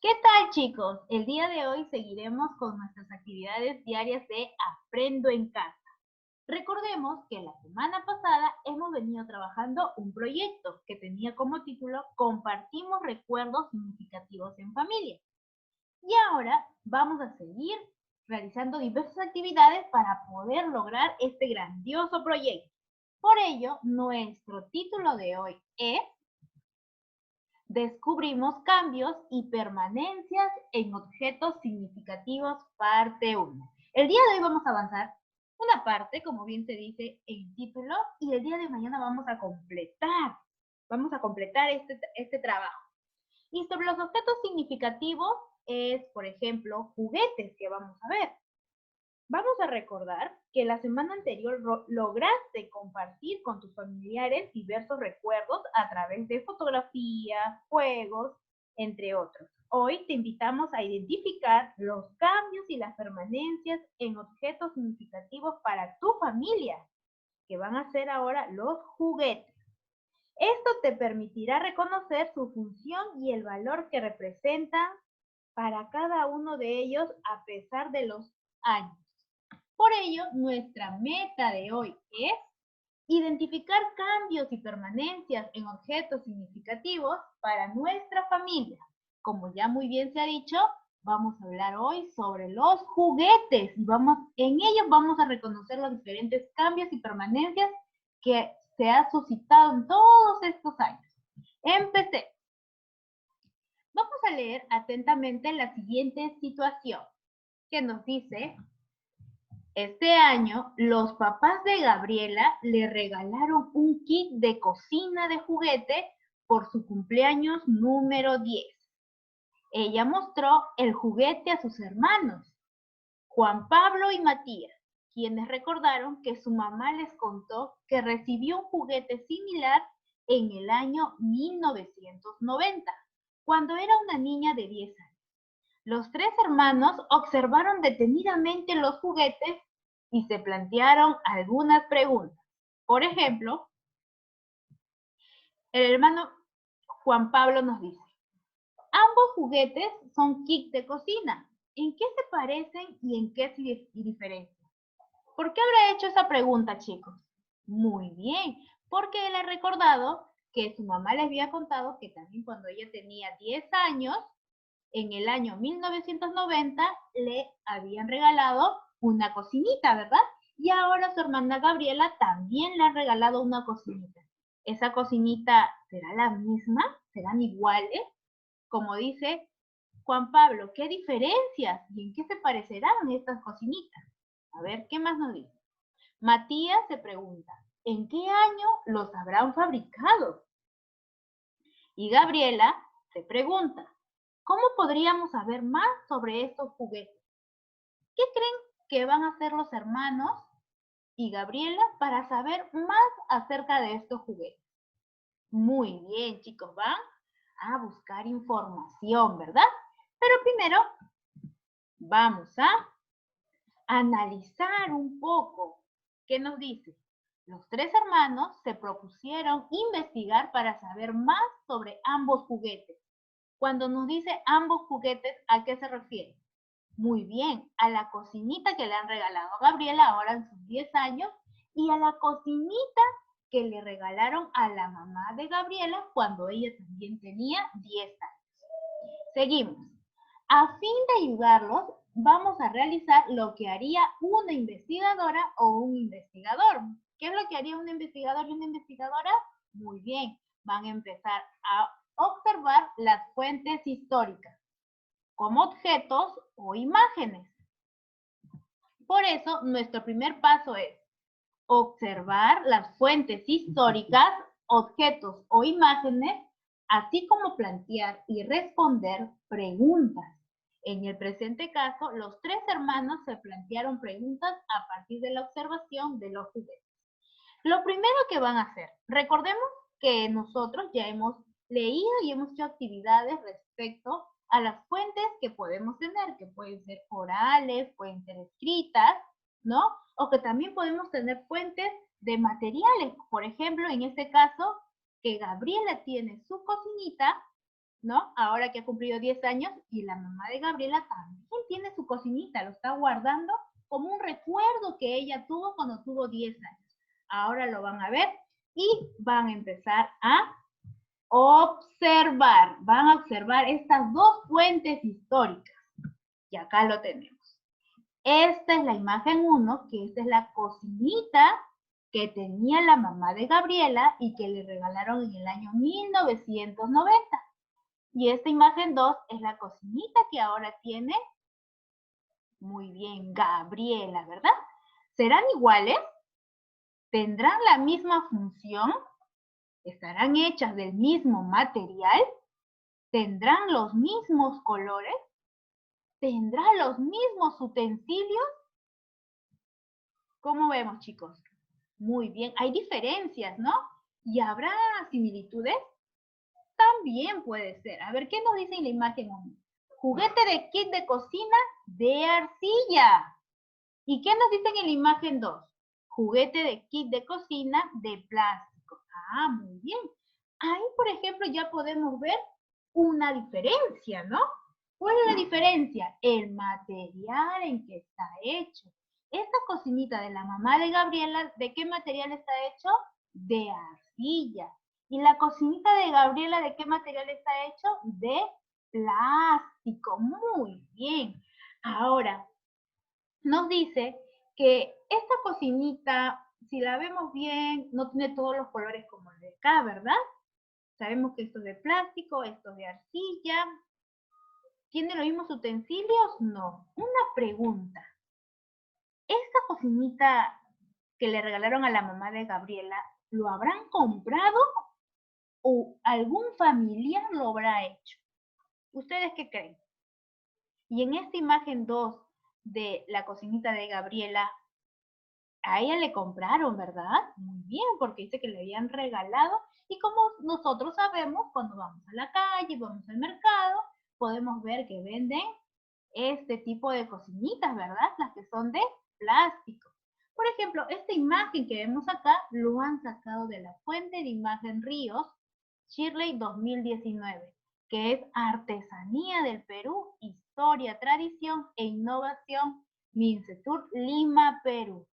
¿Qué tal, chicos? El día de hoy seguiremos con nuestras actividades diarias de Aprendo en Casa. Recordemos que la semana pasada hemos venido trabajando un proyecto que tenía como título Compartimos recuerdos significativos en familia. Y ahora vamos a seguir realizando diversas actividades para poder lograr este grandioso proyecto. Por ello, nuestro título de hoy es Descubrimos cambios y permanencias en objetos significativos, parte 1. El día de hoy vamos a avanzar una parte, como bien se dice en el título, y el día de mañana vamos a completar este trabajo. Y sobre los objetos significativos es, por ejemplo, juguetes que vamos a ver. Vamos a recordar que la semana anterior lograste compartir con tus familiares diversos recuerdos a través de fotografías, juegos, entre otros. Hoy te invitamos a identificar los cambios y las permanencias en objetos significativos para tu familia, que van a ser ahora los juguetes. Esto te permitirá reconocer su función y el valor que representan para cada uno de ellos a pesar de los años. Por ello, nuestra meta de hoy es identificar cambios y permanencias en objetos significativos para nuestra familia. Como ya muy bien se ha dicho, vamos a hablar hoy sobre los juguetes y en ellos vamos a reconocer los diferentes cambios y permanencias que se ha suscitado en todos estos años. Empecé. Vamos a leer atentamente la siguiente situación que nos dice: este año, los papás de Gabriela le regalaron un kit de cocina de juguete por su cumpleaños número 10. Ella mostró el juguete a sus hermanos, Juan Pablo y Matías, quienes recordaron que su mamá les contó que recibió un juguete similar en el año 1990, cuando era una niña de 10 años. Los tres hermanos observaron detenidamente los juguetes y se plantearon algunas preguntas. Por ejemplo, el hermano Juan Pablo nos dice: ambos juguetes son kits de cocina. ¿En qué se parecen y en qué se diferencian? ¿Por qué habrá hecho esa pregunta, chicos? Muy bien, porque él ha recordado que su mamá les había contado que también cuando ella tenía 10 años, en el año 1990 le habían regalado una cocinita, ¿verdad? Y ahora su hermana Gabriela también le ha regalado una cocinita. ¿Esa cocinita será la misma? ¿Serán iguales? Como dice Juan Pablo, ¿qué diferencias y en qué se parecerán estas cocinitas? A ver, ¿qué más nos dice? Matías se pregunta, ¿en qué año los habrán fabricado? Y Gabriela se pregunta, ¿cómo podríamos saber más sobre estos juguetes? ¿Qué creen que van a hacer los hermanos y Gabriela para saber más acerca de estos juguetes? Muy bien, chicos, van a buscar información, ¿verdad? Pero primero vamos a analizar un poco. ¿Qué nos dice? Los tres hermanos se propusieron investigar para saber más sobre ambos juguetes. Cuando nos dice ambos juguetes, ¿a qué se refiere? Muy bien, a la cocinita que le han regalado a Gabriela ahora en sus 10 años y a la cocinita que le regalaron a la mamá de Gabriela cuando ella también tenía 10 años. Seguimos. A fin de ayudarlos, vamos a realizar lo que haría una investigadora o un investigador. ¿Qué es lo que haría un investigador y una investigadora? Muy bien, van a empezar a observar las fuentes históricas como objetos o imágenes. Por eso, nuestro primer paso es observar las fuentes históricas, objetos o imágenes, así como plantear y responder preguntas. En el presente caso, los tres hermanos se plantearon preguntas a partir de la observación de los juguetes. Lo primero que van a hacer, recordemos que nosotros ya hemos leído y hemos hecho actividades respecto a las fuentes que podemos tener, que pueden ser orales, pueden ser escritas, ¿no? O que también podemos tener fuentes de materiales. Por ejemplo, en este caso, que Gabriela tiene su cocinita, ¿no? Ahora que ha cumplido 10 años y la mamá de Gabriela también tiene su cocinita, lo está guardando como un recuerdo que ella tuvo cuando tuvo 10 años. Ahora lo van a ver y van a empezar a observar, van a observar estas dos fuentes históricas. Y acá lo tenemos. Esta es la imagen 1, que esta es la cocinita que tenía la mamá de Gabriela y que le regalaron en el año 1990. Y esta imagen 2 es la cocinita que ahora tiene, muy bien, Gabriela, ¿verdad? ¿Serán iguales? ¿Tendrán la misma función? ¿Estarán hechas del mismo material? ¿Tendrán los mismos colores? ¿Tendrán los mismos utensilios? ¿Cómo vemos, chicos? Muy bien, hay diferencias, ¿no? ¿Y habrá similitudes? También puede ser. A ver, ¿qué nos dice en la imagen 1? Juguete de kit de cocina de arcilla. ¿Y qué nos dicen en la imagen 2? Juguete de kit de cocina de plástico. Ah, muy bien. Ahí, por ejemplo, ya podemos ver una diferencia, ¿no? ¿Cuál es la diferencia? El material en que está hecho. Esta cocinita de la mamá de Gabriela, ¿de qué material está hecho? De arcilla. ¿Y la cocinita de Gabriela, de qué material está hecho? De plástico. Muy bien. Ahora, nos dice que esta cocinita, si la vemos bien, no tiene todos los colores como el de acá, ¿verdad? Sabemos que esto es de plástico, esto es de arcilla. ¿Tiene los mismos utensilios? No. Una pregunta. ¿Esta cocinita que le regalaron a la mamá de Gabriela, lo habrán comprado o algún familiar lo habrá hecho? ¿Ustedes qué creen? Y en esta imagen 2 de la cocinita de Gabriela, a ella le compraron, ¿verdad? Muy bien, porque dice que le habían regalado. Y como nosotros sabemos, cuando vamos a la calle, vamos al mercado, podemos ver que venden este tipo de cocinitas, ¿verdad? Las que son de plástico. Por ejemplo, esta imagen que vemos acá lo han sacado de la fuente de imagen Ríos, Shirley 2019, que es Artesanía del Perú, Historia, Tradición e Innovación, Mincetur, Lima, Perú.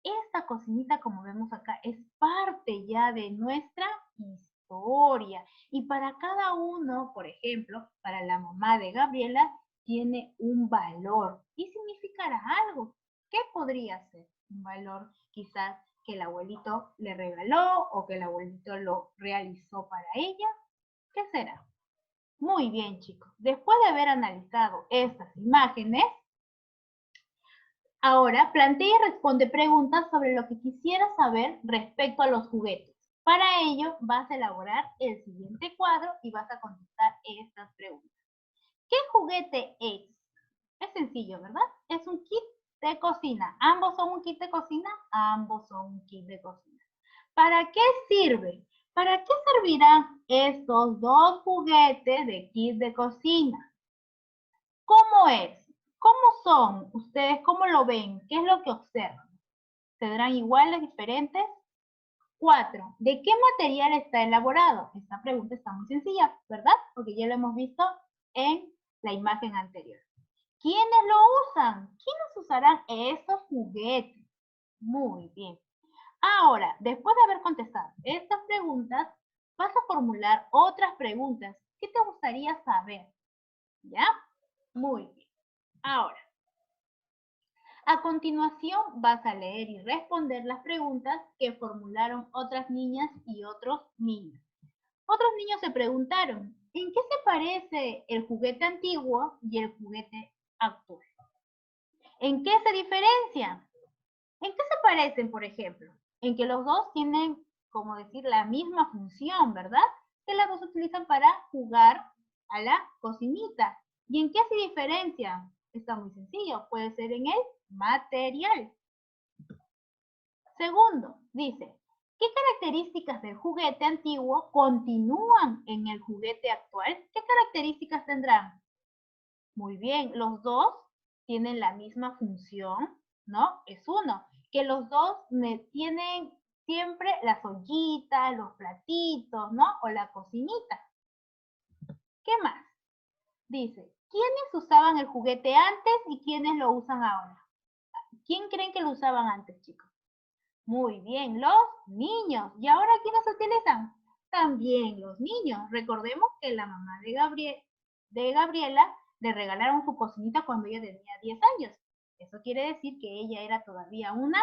Esta cocinita, como vemos acá, es parte ya de nuestra historia. Y para cada uno, por ejemplo, para la mamá de Gabriela, tiene un valor y significará algo. ¿Qué podría ser? Un valor quizás que el abuelito le regaló o que el abuelito lo realizó para ella. ¿Qué será? Muy bien, chicos. Después de haber analizado estas imágenes, ahora plantea y responde preguntas sobre lo que quisiera saber respecto a los juguetes. Para ello, vas a elaborar el siguiente cuadro y vas a contestar estas preguntas. ¿Qué juguete es? Es sencillo, ¿verdad? Es un kit de cocina. ¿Ambos son un kit de cocina? Ambos son un kit de cocina. ¿Para qué sirve? ¿Para qué servirán estos dos juguetes de kit de cocina? ¿Cómo es? ¿Cómo son? ¿Ustedes cómo lo ven? ¿Qué es lo que observan? ¿Tendrán iguales, diferentes? 4. ¿De qué material está elaborado? Esta pregunta está muy sencilla, ¿verdad? Porque ya lo hemos visto en la imagen anterior. ¿Quiénes lo usan? ¿Quiénes usarán estos juguetes? Muy bien. Ahora, después de haber contestado estas preguntas, vas a formular otras preguntas. ¿Qué te gustaría saber? ¿Ya? Muy bien. Ahora, a continuación vas a leer y responder las preguntas que formularon otras niñas y otros niños. Otros niños se preguntaron, ¿en qué se parece el juguete antiguo y el juguete actual? ¿En qué se diferencian? ¿En qué se parecen, por ejemplo? En que los dos tienen, como decir, la misma función, ¿verdad? Que las dos se utilizan para jugar a la cocinita. ¿Y en qué se diferencian? Está muy sencillo, puede ser en el material. Segundo, dice, ¿qué características del juguete antiguo continúan en el juguete actual? ¿Qué características tendrán? Muy bien, los dos tienen la misma función, ¿no? Es uno, que los dos tienen siempre las ollitas, los platitos, ¿no? O la cocinita. ¿Qué más? Dice, ¿quiénes usaban el juguete antes y quiénes lo usan ahora? ¿Quién creen que lo usaban antes, chicos? Muy bien, los niños. ¿Y ahora quiénes utilizan? También los niños. Recordemos que la mamá de Gabriela le regalaron su cocinita cuando ella tenía 10 años. Eso quiere decir que ella era todavía una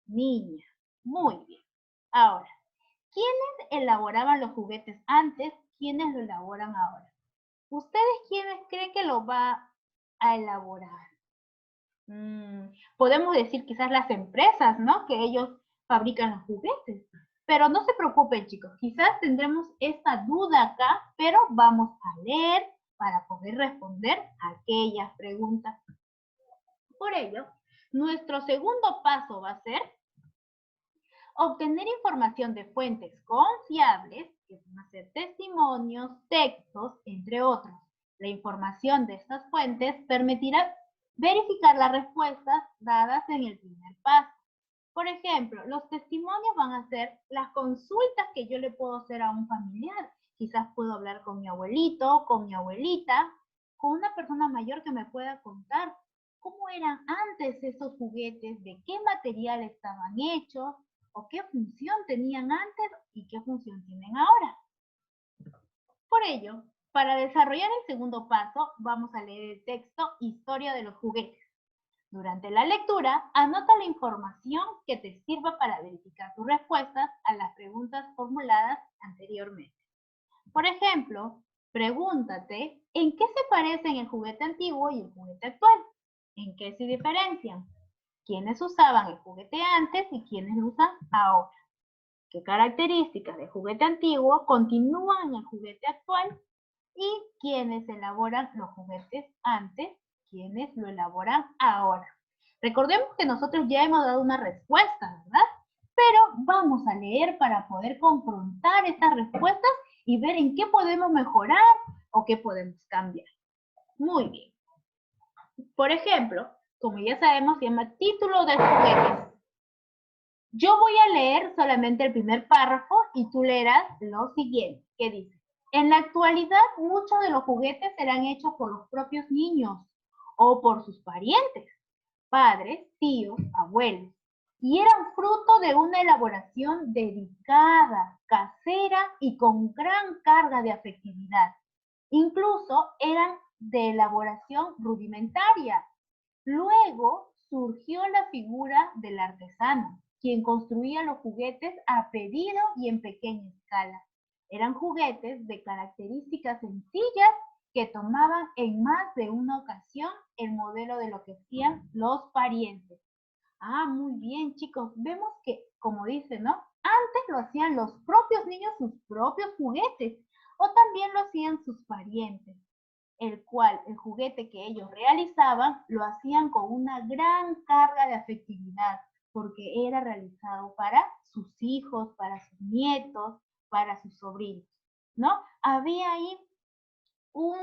niña. Muy bien. Ahora, ¿quiénes elaboraban los juguetes antes? ¿Quiénes lo elaboran ahora? ¿Ustedes quiénes creen que lo va a elaborar? Podemos decir quizás las empresas, ¿no? Que ellos fabrican los juguetes. Pero no se preocupen, chicos. Quizás tendremos esta duda acá, pero vamos a leer para poder responder aquellas preguntas. Por ello, nuestro segundo paso va a ser obtener información de fuentes confiables, que van a ser testimonios, textos, entre otros. La información de estas fuentes permitirá verificar las respuestas dadas en el primer paso. Por ejemplo, los testimonios van a ser las consultas que yo le puedo hacer a un familiar. Quizás puedo hablar con mi abuelito, con mi abuelita, con una persona mayor que me pueda contar cómo eran antes esos juguetes, de qué material estaban hechos, o qué función tenían antes y qué función tienen ahora. Por ello, para desarrollar el segundo paso, vamos a leer el texto Historia de los juguetes. Durante la lectura, anota la información que te sirva para verificar tus respuestas a las preguntas formuladas anteriormente. Por ejemplo, pregúntate ¿en qué se parecen el juguete antiguo y el juguete actual? ¿En qué se diferencian? ¿Quiénes usaban el juguete antes y quiénes lo usan ahora? ¿Qué características del juguete antiguo continúan en el juguete actual? ¿Y quiénes elaboran los juguetes antes? ¿Quiénes lo elaboran ahora? Recordemos que nosotros ya hemos dado una respuesta, ¿verdad? Pero vamos a leer para poder confrontar estas respuestas y ver en qué podemos mejorar o qué podemos cambiar. Muy bien. Por ejemplo, como ya sabemos, se llama título de juguetes. Yo voy a leer solamente el primer párrafo y tú leerás lo siguiente, que dice: en la actualidad, muchos de los juguetes serán hechos por los propios niños o por sus parientes, padres, tíos, abuelos, y eran fruto de una elaboración dedicada, casera y con gran carga de afectividad. Incluso eran de elaboración rudimentaria. Luego surgió la figura del artesano, quien construía los juguetes a pedido y en pequeña escala. Eran juguetes de características sencillas que tomaban en más de una ocasión el modelo de lo que hacían los parientes. Ah, muy bien, chicos. Vemos que, como dice, ¿no? Antes lo hacían los propios niños sus propios juguetes, o también lo hacían sus parientes, el cual el juguete que ellos realizaban lo hacían con una gran carga de afectividad, porque era realizado para sus hijos, para sus nietos, para sus sobrinos, ¿no? Había ahí un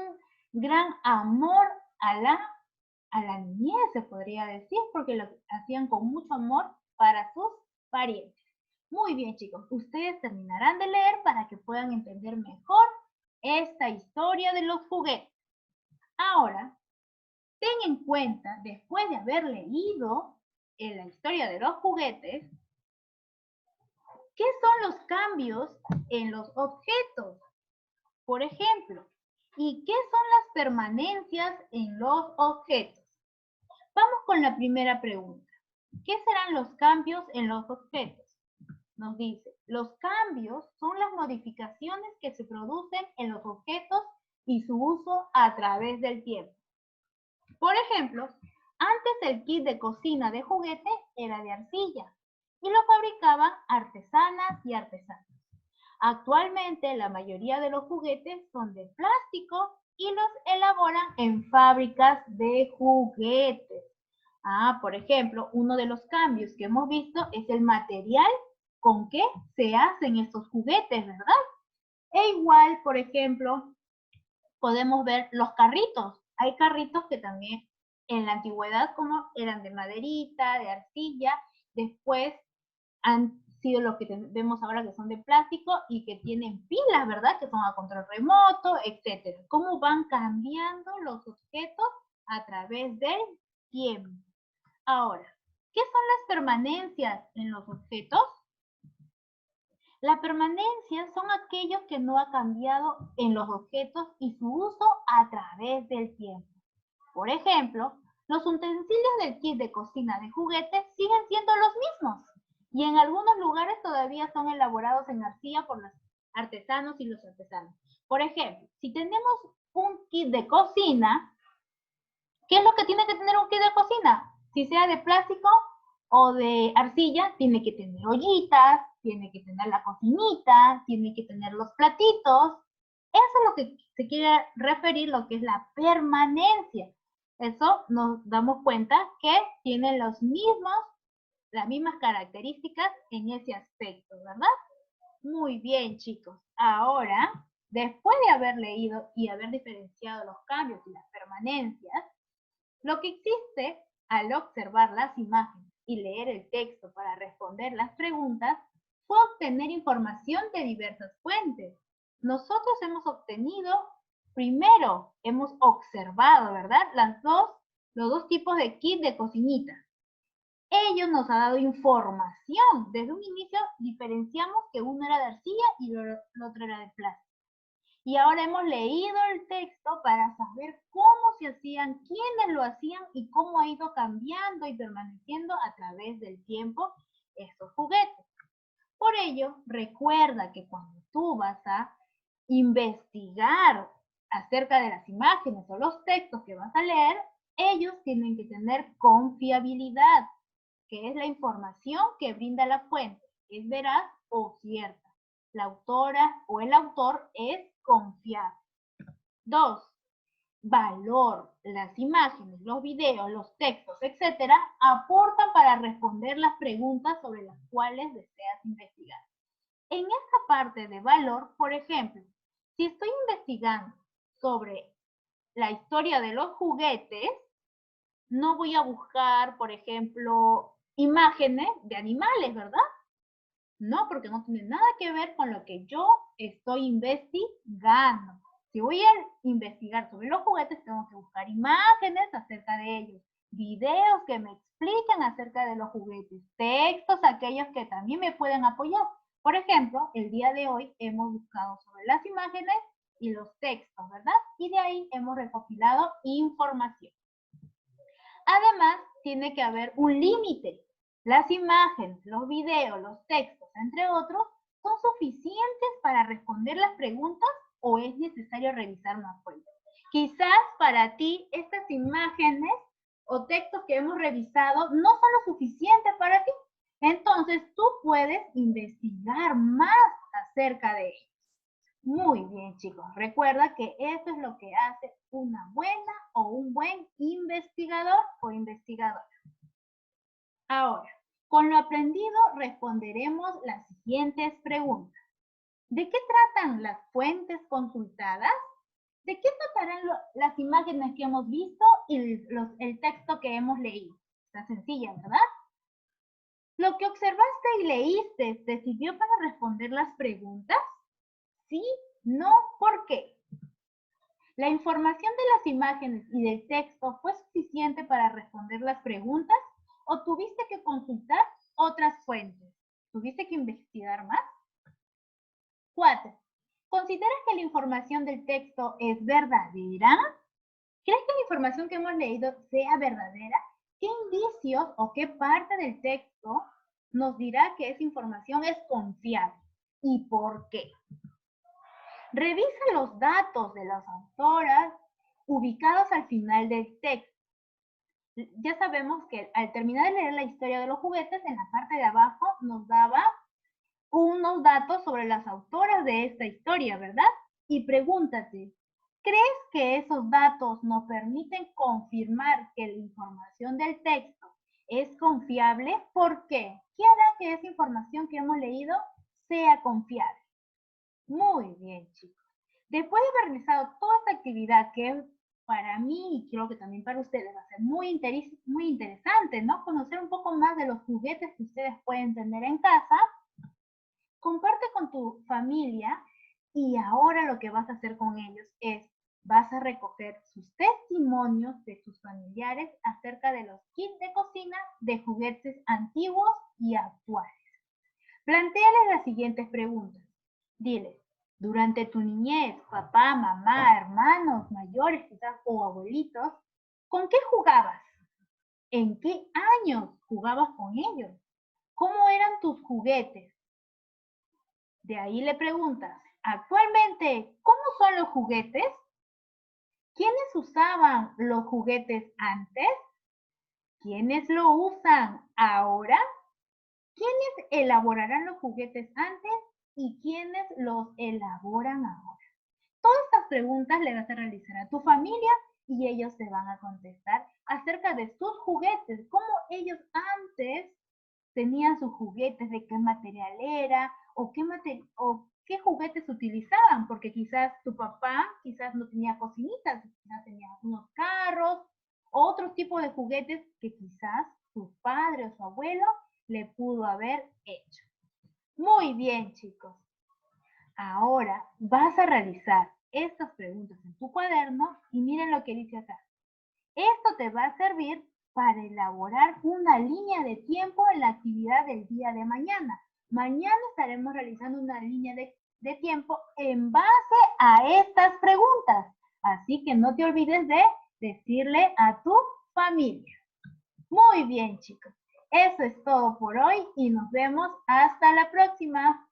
gran amor a la niñez, se podría decir, porque lo hacían con mucho amor para sus parientes. Muy bien, chicos, ustedes terminarán de leer para que puedan entender mejor esta historia de los juguetes. Ahora, ten en cuenta, después de haber leído en la historia de los juguetes, ¿qué son los cambios en los objetos? Por ejemplo, ¿y qué son las permanencias en los objetos? Vamos con la primera pregunta. ¿Qué serán los cambios en los objetos? Nos dice, los cambios son las modificaciones que se producen en los objetos y su uso a través del tiempo. Por ejemplo, antes el kit de cocina de juguete era de arcilla y lo fabricaban artesanas y artesanos. Actualmente la mayoría de los juguetes son de plástico y los elaboran en fábricas de juguetes. Por ejemplo, uno de los cambios que hemos visto es el material con que se hacen estos juguetes, ¿verdad? E igual, por ejemplo, podemos ver los carritos. Hay carritos que también en la antigüedad como eran de maderita, de arcilla, después sido los que vemos ahora que son de plástico y que tienen pilas, ¿verdad? Que son a control remoto, etc. Cómo van cambiando los objetos a través del tiempo. Ahora, ¿qué son las permanencias en los objetos? La permanencia son aquellos que no ha cambiado en los objetos y su uso a través del tiempo. Por ejemplo, los utensilios del kit de cocina de juguetes siguen siendo los mismos y en algunos lugares todavía son elaborados en arcilla por los artesanos y los artesanos. Por ejemplo, si tenemos un kit de cocina, ¿qué es lo que tiene que tener un kit de cocina? Si sea de plástico o de arcilla, tiene que tener ollitas, tiene que tener la cocinita, tiene que tener los platitos. Eso es lo que se quiere referir, lo que es la permanencia. Eso nos damos cuenta que tienen las mismas características en ese aspecto, ¿verdad? Muy bien, chicos. Ahora, después de haber leído y haber diferenciado los cambios y las permanencias, lo que existe al observar las imágenes y leer el texto para responder las preguntas fue obtener información de diversas fuentes. Nosotros hemos obtenido, primero, hemos observado, ¿verdad? Los dos tipos de kit de cocinita. Ellos nos han dado información. Desde un inicio diferenciamos que uno era de arcilla y el otro era de plástico. Y ahora hemos leído el texto para saber cómo se hacían, quiénes lo hacían y cómo ha ido cambiando y permaneciendo a través del tiempo estos juguetes. Por ello, recuerda que cuando tú vas a investigar acerca de las imágenes o los textos que vas a leer, ellos tienen que tener confiabilidad, que es la información que brinda la fuente, es veraz o cierta. La autora o el autor es confiable. 2. Valor. Las imágenes, los videos, los textos, etcétera, aportan para responder las preguntas sobre las cuales deseas investigar. En esta parte de valor, por ejemplo, si estoy investigando sobre la historia de los juguetes, no voy a buscar, por ejemplo, imágenes de animales, ¿verdad? No, porque no tiene nada que ver con lo que yo estoy investigando. Si voy a investigar sobre los juguetes, tengo que buscar imágenes acerca de ellos, videos que me expliquen acerca de los juguetes, textos, aquellos que también me pueden apoyar. Por ejemplo, el día de hoy hemos buscado sobre las imágenes y los textos, ¿verdad? Y de ahí hemos recopilado información. Además, tiene que haber un límite. Las imágenes, los videos, los textos, entre otros, ¿son suficientes para responder las preguntas o es necesario revisar más fuente? Quizás para ti estas imágenes o textos que hemos revisado no son lo suficiente para ti. Entonces tú puedes investigar más acerca de ellos. Muy bien, chicos. Recuerda que eso es lo que hace una buena o un buen investigador o investigadora. Ahora, con lo aprendido responderemos las siguientes preguntas. ¿De qué tratan las fuentes consultadas? ¿De qué tratarán las imágenes que hemos visto y el texto que hemos leído? Está sencilla, ¿verdad? ¿Lo que observaste y leíste te sirvió para responder las preguntas? ¿Sí? ¿No? ¿Por qué? ¿La información de las imágenes y del texto fue suficiente para responder las preguntas o tuviste que consultar otras fuentes? ¿Tuviste que investigar más? 4. ¿Consideras que la información del texto es verdadera? ¿Crees que la información que hemos leído sea verdadera? ¿Qué indicios o qué parte del texto nos dirá que esa información es confiable? ¿Y por qué? Revisa los datos de las autoras ubicados al final del texto. Ya sabemos que al terminar de leer la historia de los juguetes, en la parte de abajo nos daba unos datos sobre las autoras de esta historia, ¿verdad? Y pregúntate, ¿crees que esos datos nos permiten confirmar que la información del texto es confiable? ¿Por qué? ¿Qué hará que esa información que hemos leído sea confiable? Muy bien, chicos. Después de haber realizado toda esta actividad que para mí y creo que también para ustedes va a ser muy interesante, ¿no? Conocer un poco más de los juguetes que ustedes pueden tener en casa. comparte con tu familia y ahora lo que vas a hacer con ellos es, vas a recoger sus testimonios de sus familiares acerca de los kits de cocina de juguetes antiguos y actuales. Plantéales las siguientes preguntas. Diles, durante tu niñez, papá, mamá, hermanos mayores quizás o abuelitos, ¿con qué jugabas? ¿En qué años jugabas con ellos? ¿Cómo eran tus juguetes? De ahí le preguntas, actualmente, ¿cómo son los juguetes? ¿Quiénes usaban los juguetes antes? ¿Quiénes lo usan ahora? ¿Quiénes elaborarán los juguetes antes y quiénes los elaboran ahora? Todas estas preguntas le vas a realizar a tu familia y ellos te van a contestar acerca de sus juguetes, cómo ellos antes tenían sus juguetes, de qué material era o qué juguetes utilizaban, porque quizás tu papá quizás no tenía cocinitas, quizás tenía unos carros, otro tipo de juguetes que quizás su padre o su abuelo le pudo haber hecho. Muy bien, chicos. Ahora vas a realizar estas preguntas en tu cuaderno y miren lo que dice acá. Esto te va a servir para elaborar una línea de tiempo en la actividad del día de mañana. Mañana estaremos realizando una línea de tiempo en base a estas preguntas. Así que no te olvides de decirle a tu familia. Muy bien, chicos. Eso es todo por hoy y nos vemos hasta la próxima.